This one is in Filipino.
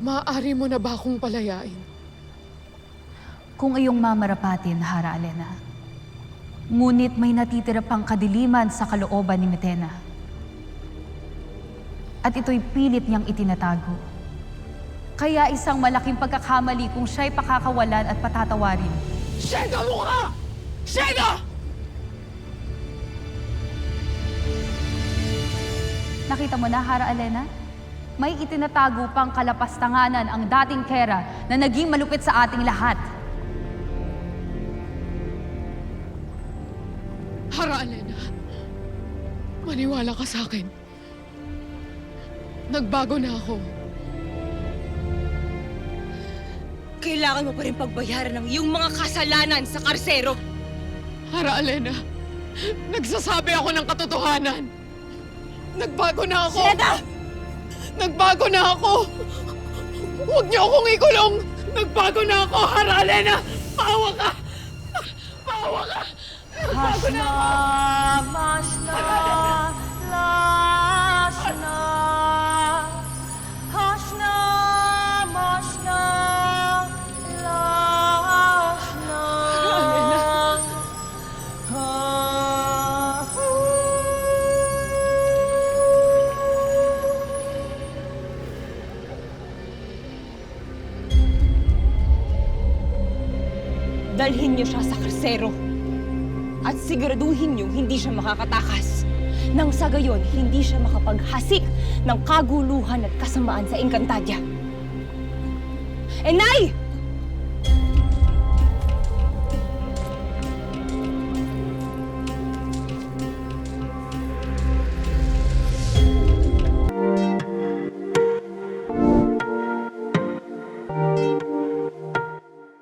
Maaari mo na ba akong palayain? Kung iyong mamarapatin, Hara Alena. Ngunit may natitira pang kadiliman sa kalooban ni Metena. At ito'y pilit niyang itinatago. Kaya isang malaking pagkakamali kung siya'y pakakawalan at patatawarin. Sheda mo ka! Sheda! Nakita mo na, Hara Alena? May itinatago pang kalapastanganan ang dating Kera na naging malupit sa ating lahat. Hara Alena, maniwala ka sa akin. Nagbago na ako. Kailangan mo pa rin pagbayaran ng iyong mga kasalanan sa karsero. Hara Alena, nagsasabi ako ng katotohanan. Nagbago na ako! Sheda! Nagbago na ako! Huwag niyo akong ikulong! Nagbago na ako, Hara Alena! Maawa ka! Maawa ka! Nagbago na ako! Mashna, lashna, hashna, mashna, lashna. Dalhin niyo siya sa karsero. At siguraduhin niyo hindi siya makakatakas. Nang sa gayon, hindi siya makapaghasik ng kaguluhan at kasamaan sa Encantadia. Enay!